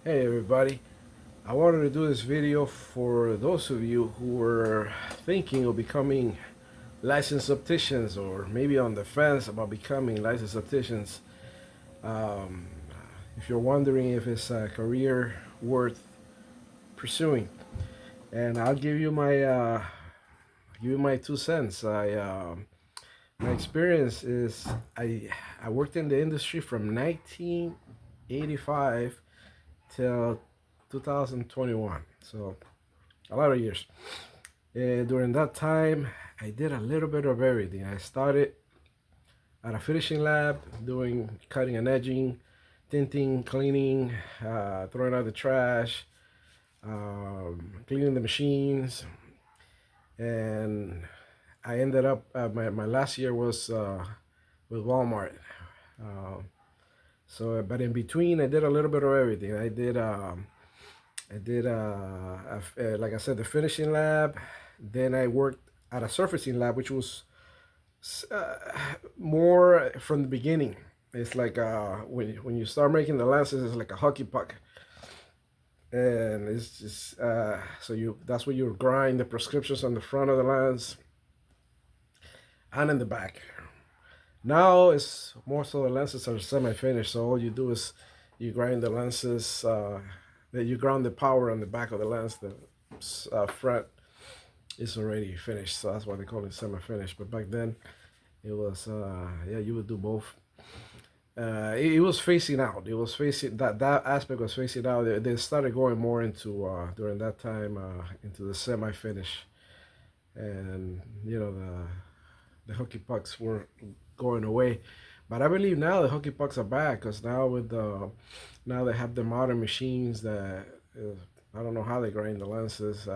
Hey everybody, I wanted to do this video for those of you who were thinking of becoming licensed opticians or maybe on the fence about becoming licensed opticians. Um, if you're wondering if it's a career worth pursuing, and I'll give you my 2 cents. My experience is I worked in the industry from 1985 till 2021, so a lot of years. And during that time, I did a little bit of everything. I started at a finishing lab doing cutting and edging, tinting, cleaning, throwing out the trash, cleaning the machines, and I ended up my last year was with Walmart. Uh, but in between, I did a little bit of everything. Like I said, the finishing lab. Then I worked at a surfacing lab, which was uh, more from the beginning. It's like when you start making the lenses, it's like a hockey puck, and it's just that's where you grind the prescriptions on the front of the lens and in the back. Now it's more so the lenses are semi-finished, so all you do is you grind the lenses. You ground the power on the back of the lens. The front is already finished, so that's why they call it semi-finished. But back then, it was yeah, you would do both. It was facing out. It was facing that aspect was facing out. They started going more into during that time into the semi-finish, and the hooky pucks were going away. But I believe now the hooky pucks are back because now they have the modern machines that I don't know how they grind the lenses.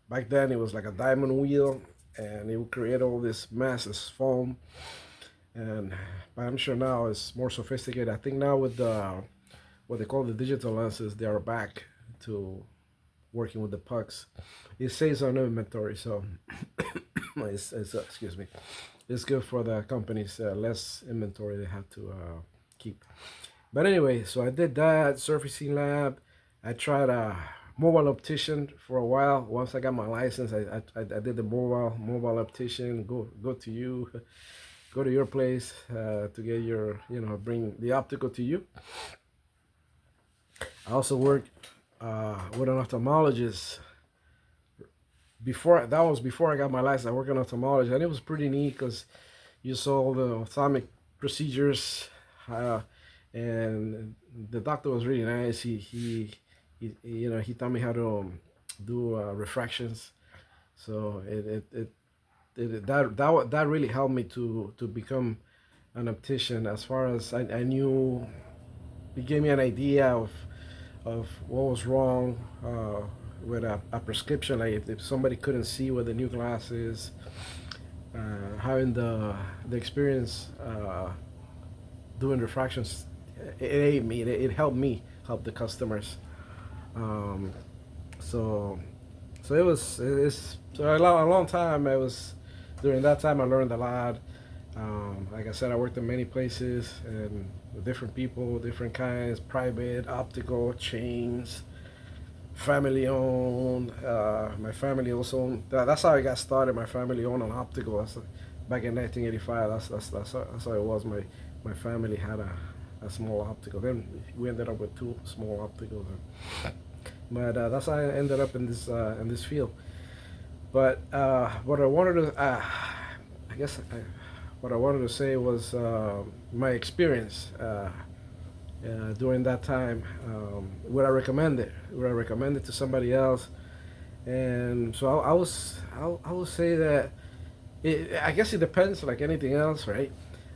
Back then it was like a diamond wheel, and it would create all this mess, this foam. But I'm sure now it's more sophisticated. I think now with what they call the digital lenses, they are back to working with the pucks. It saves on inventory, so excuse me, it's good for the companies. Less inventory they have to keep. But anyway, so I did that surfacing lab. I tried a mobile optician for a while. Once I got my license, I did the mobile optician. Go to you, go to your place to get your bring the optical to you. I also worked with an ophthalmologist. Before I got my license, I worked in ophthalmology, and it was pretty neat because you saw all the ophthalmic procedures, and the doctor was really nice. He taught me how to do refractions, so that really helped me to become an optician. As far as I knew, it gave me an idea of what was wrong with a prescription. Like if somebody couldn't see with the new glasses, having the experience doing refractions, it aided me. It helped me help the customers. Um, so it's so a long time. It was during that time I learned a lot. Like I said, I worked in many places and with different people, different kinds, private, optical, chains, family owned. My family also owned. That's how I got started. My family owned an optical. Back in 1985. That's how it was. My family had a small optical. Then we ended up with two small opticals. But that's how I ended up in this field. But what I wanted to, I guess, what I wanted to say was my experience during that time. Would I recommend it? Would I recommend it to somebody else? And so I would say that I guess it depends, like anything else, right?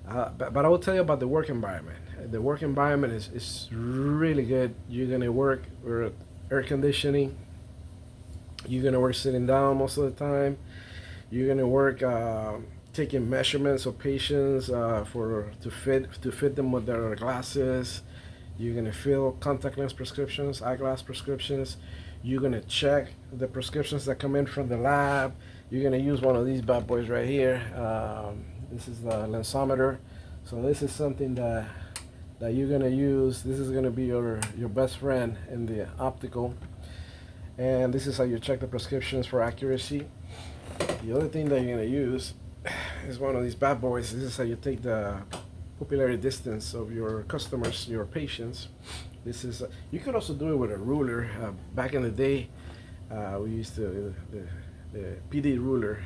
But I will tell you about the work environment. The work environment is really good. You're gonna work with air conditioning. You're gonna work sitting down most of the time. You're gonna work taking measurements of patients to fit them with their glasses. You're gonna fill contact lens prescriptions, eyeglass prescriptions. You're gonna check the prescriptions that come in from the lab. You're gonna use one of these bad boys right here. This is the lensometer. So this is something that that you're gonna use. This is gonna be your best friend in the optical, and this is how you check the prescriptions for accuracy. The other thing that you're gonna use is one of these bad boys. This is how you take the pupillary distance of your customers, your patients. This is you could also do it with a ruler. Back in the day, we used to the PD ruler,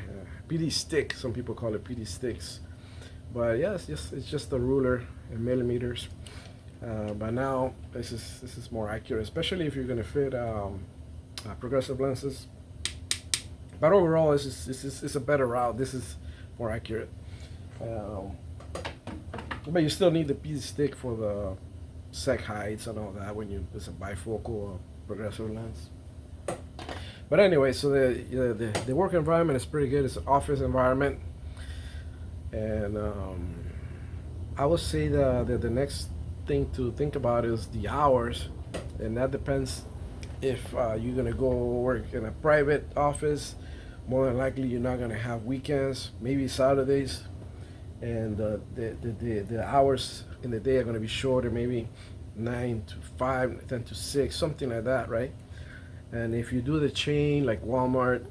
PD stick. Some people call it PD sticks, but yeah, it's just a ruler in millimeters. But now this is more accurate, especially if you're gonna fit progressive lenses. But overall, this is a better route. This is more accurate. Um, but you still need the PD stick for the sec heights and all that when it's a bifocal or progressive lens. But anyway, so the work environment is pretty good. It's an office environment, and I would say the next thing to think about is the hours, and that depends if you're gonna go work in a private office. More than likely, you're not gonna have weekends, maybe Saturdays, and the hours in the day are gonna be shorter, maybe 9 to 5, 10 to 6, something like that, right? And if you do the chain like Walmart,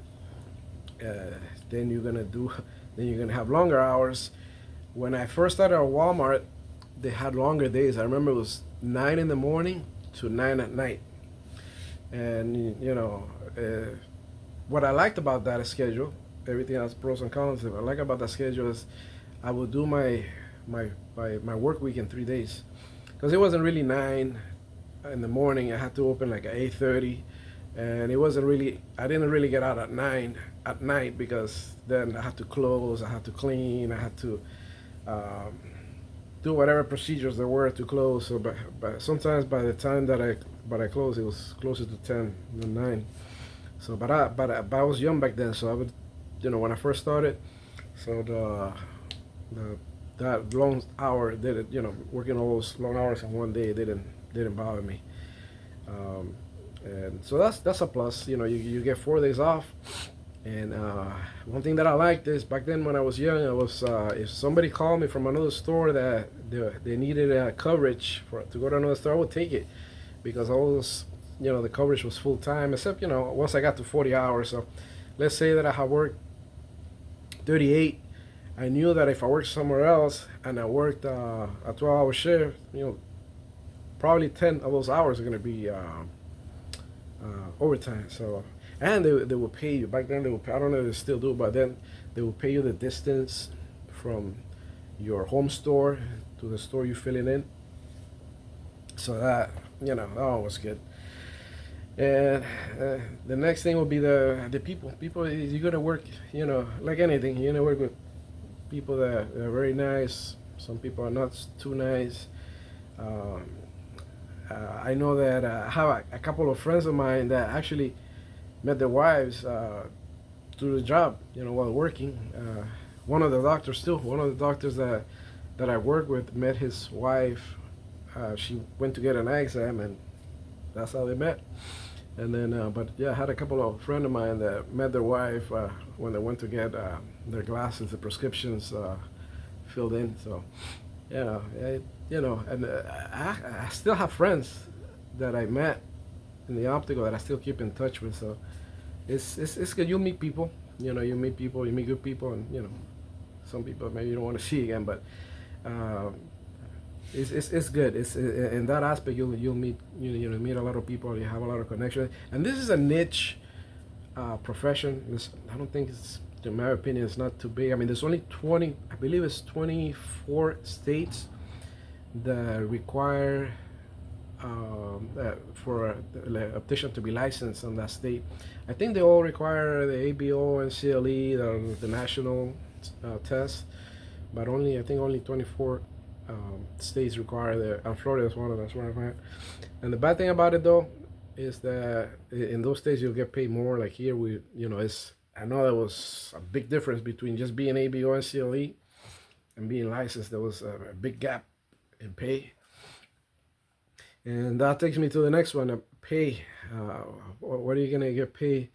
then you're gonna have longer hours. When I first started at Walmart, they had longer days. I remember it was 9 in the morning to 9 at night, and what I liked about that schedule, everything has pros and cons. What I like about that schedule is I would do my work week in 3 days, because it wasn't really 9 in the morning. I had to open like at 8:30, and it wasn't really. I didn't really get out at 9 at night, because then I had to close, I had to clean, I had to do whatever procedures there were to close. So, but sometimes by the time that I closed, it was closer to 10 than 9. So, but I was young back then, so I would, when I first started, so that long hour did it, working all those long hours in one day didn't bother me. And so that's a plus. You get 4 days off. And one thing that I liked is back then when I was young, I was if somebody called me from another store that they needed coverage to go to another store, I would take it, because all those, the coverage was full time, except once I got to 40 hours. So let's say that I had worked 38. I knew that if I worked somewhere else and I worked a 12-hour shift, probably 10 of those hours are going to be overtime. So, and they will pay you. Back then they will pay, I don't know if they still do, but then they will pay you the distance from your home store to the store you're filling in. So that that one was good. And the next thing will be the people. People, you're gonna work, like anything. You're gonna work with people that are very nice. Some people are not too nice. I know that I have a couple of friends of mine that actually met their wives through the job, while working. One of the doctors too. One of the doctors that I work with met his wife. She went to get an eye exam, and that's how they met. And then, but yeah, I had a couple of friends of mine that met their wife when they went to get their glasses, the prescriptions filled in. So, and I still have friends that I met in the optical that I still keep in touch with. So, it's good. You meet people, you meet people, you meet good people, and some people maybe you don't want to see again, but it's good. It's in that aspect you'll meet meet a lot of people. You have a lot of connections, and this is a niche profession. I don't think it's, in my opinion, it's not too big. I mean, there's only 20. I believe it's 24 states that require for an optician to be licensed in that state. I think they all require the ABO and CLE, the national test, but I think only 24 states require that, and Florida is one of them. That's where I'm at. And the bad thing about it though is that in those states you'll get paid more. Like here, I know there was a big difference between just being ABO and CLE and being licensed. There was a big gap in pay. And that takes me to the next one, pay. What are you gonna get paid?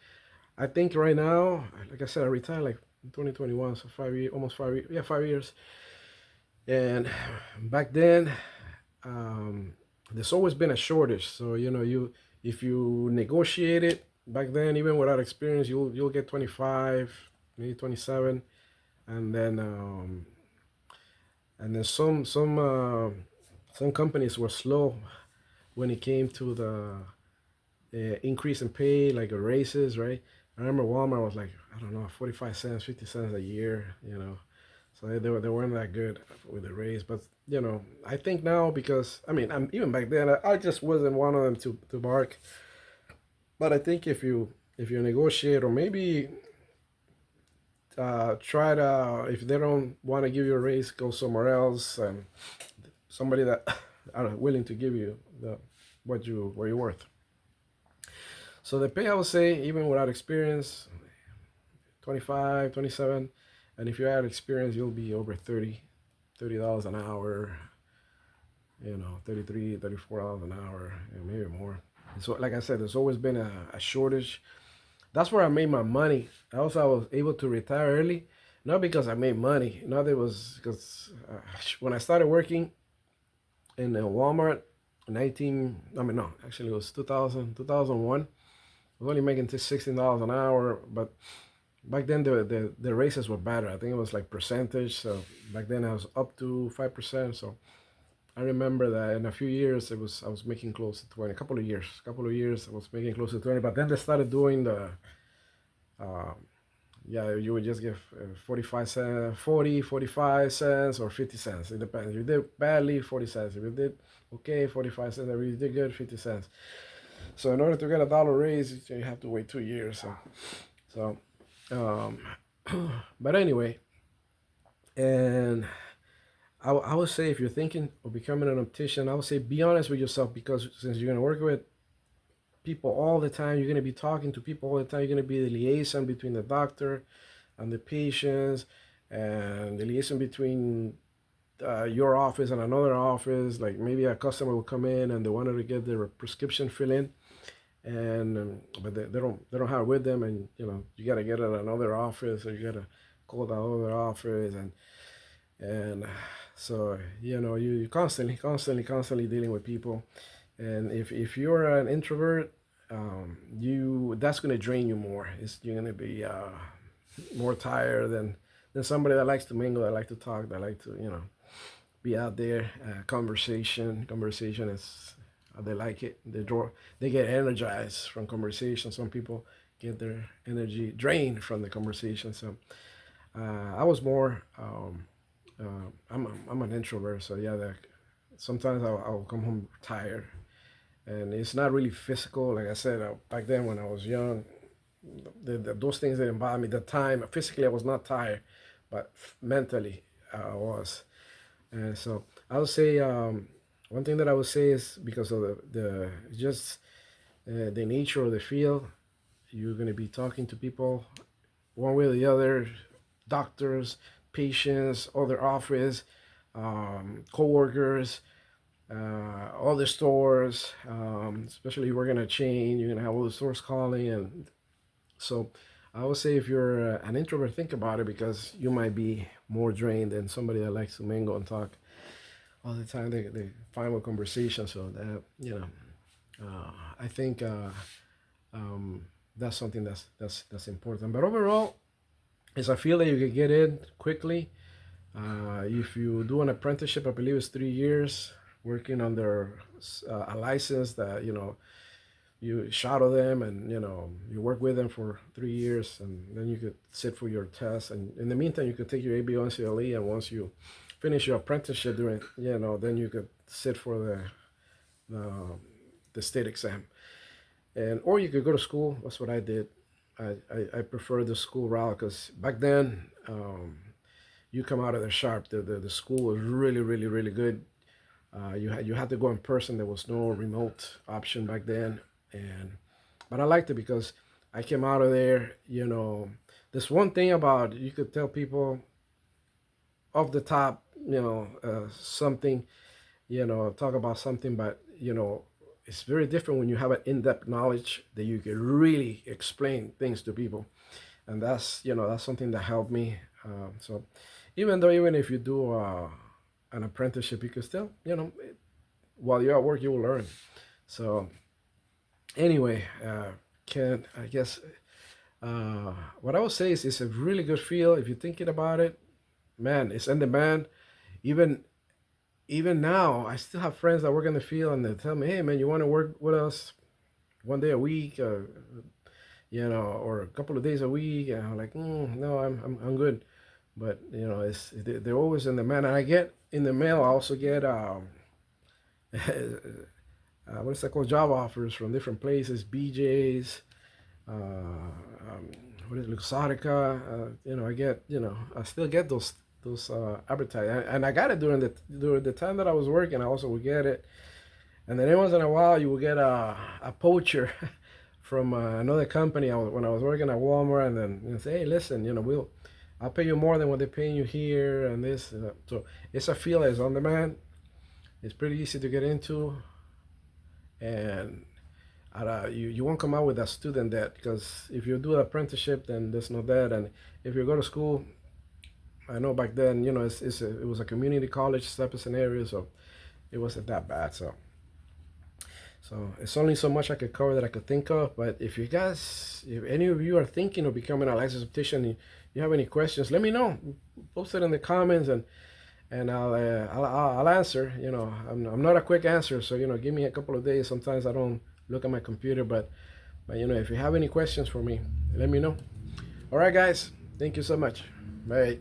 I think right now, like I said, I retired like in 2021, so 5 years, almost 5 years. Yeah, 5 years. And back then, um, there's always been a shortage. So you if you negotiate it back then, even without experience, you'll get 25, maybe 27, and then some companies were slow when it came to the increase in pay, like raises, right? I remember Walmart was like, I don't know, 45 cents, 50 cents a year. So they weren't that good with the raise. But, I think now because, I mean, even back then, I just wasn't one of them to bark. But I think if you negotiate or maybe try to, if they don't want to give you a raise, go somewhere else and somebody that are willing to give you what you're worth. So the pay, I would say, even without experience, 25, 27, and if you add experience, you'll be over $30 an hour, 33, $34 an hour, and maybe more. And so, like I said, there's always been a shortage. That's where I made my money. Also, I was able to retire early, not because I made money. Not it was because when I started working in Walmart, 19, I mean, no, actually it was 2000, 2001. I was only making just $16 an hour, but back then the raises were better. I think it was like percentage. So back then I was up to 5%. So I remember that in a few years I was making close to 20. A couple of years I was making close to 20. But then they started doing the uh, yeah, you would just give 45 cents, 40, 45 cents, or 50 cents. It depends. If you did badly, 40 cents. If you did okay, 45 cents. If you did good, 50 cents. So in order to get a dollar raise, you have to wait 2 years. So um, but anyway, and I would say if you're thinking of becoming an optician, I would say be honest with yourself, because since you're gonna work with people all the time, you're gonna be talking to people all the time. You're gonna be the liaison between the doctor and the patients, and the liaison between your office and another office. Like maybe a customer will come in and they wanted to get their prescription fill in, and but they don't have it with them, and you gotta get it at another office, or you gotta call the other office, and so you constantly dealing with people. And if you're an introvert, you that's gonna drain you more. You're gonna be more tired than somebody that likes to mingle, that like to talk, that like to be out there. Conversation is they like it. They get energized from conversation. Some people get their energy drained from the conversation. So I was more. I'm an introvert, so yeah. Sometimes I'll come home tired, and it's not really physical. Like I said, back then when I was young, those things didn't bother me. The time physically I was not tired, but mentally I was. And so I would say one thing that I would say is because of the just the nature of the field, you're going to be talking to people one way or the other, doctors, patients, other office, co-workers, other stores, especially if you're working a chain, you're going to have all the stores calling. And so I would say if you're an introvert, think about it, because you might be more drained than somebody that likes to mingle and talk all the time. They find with conversation. So that, I think that's something that's important. But overall, is I feel that you can get in quickly. If you do an apprenticeship, I believe it's 3 years working under a license that you shadow them, and you work with them for 3 years, and then you could sit for your test. And in the meantime, you could take your ABO-NCLE, and once you finish your apprenticeship during then you could sit for the state exam. And or you could go to school. That's what I did. I prefer the school route, because back then you come out of there sharp. The school was really, really, really good. You had to go in person. There was no remote option back then, but I liked it because I came out of there. There's one thing about, you could tell people off the top, something, talk about something, but it's very different when you have an in-depth knowledge that you can really explain things to people, and that's something that helped me. So even if you do an apprenticeship, you can still while you're at work, you will learn. So anyway, can I guess what I would say is it's a really good feel if you're thinking about it. Man, it's in demand. Even even now, I still have friends that work in the field, and they tell me, "Hey, man, you want to work with us one day a week, or a couple of days a week?" And I'm like, "No, I'm good." But they're always in demand. And I get in the mail. I also get what is that called? Job offers from different places, BJ's, what is it, Luxottica. I get, I still get those advertising, and I got it during the time that I was working. I also would get it, and then every once in a while you will get a poacher from another company. When I was working at Walmart, and then say, hey, listen, I'll pay you more than what they're paying you here, and this. So it's a field that's on demand. It's pretty easy to get into, and you won't come out with a student debt, because if you do an apprenticeship, then there's no debt. And if you go to school, I know back then, it was a community college type of scenario, so it wasn't that bad. So it's only so much I could cover that I could think of. But if any of you are thinking of becoming a licensed optician, you have any questions, let me know. Post it in the comments, and I'll answer. I'm not a quick answer, so give me a couple of days. Sometimes I don't look at my computer, but if you have any questions for me, let me know. All right, guys, thank you so much. Bye.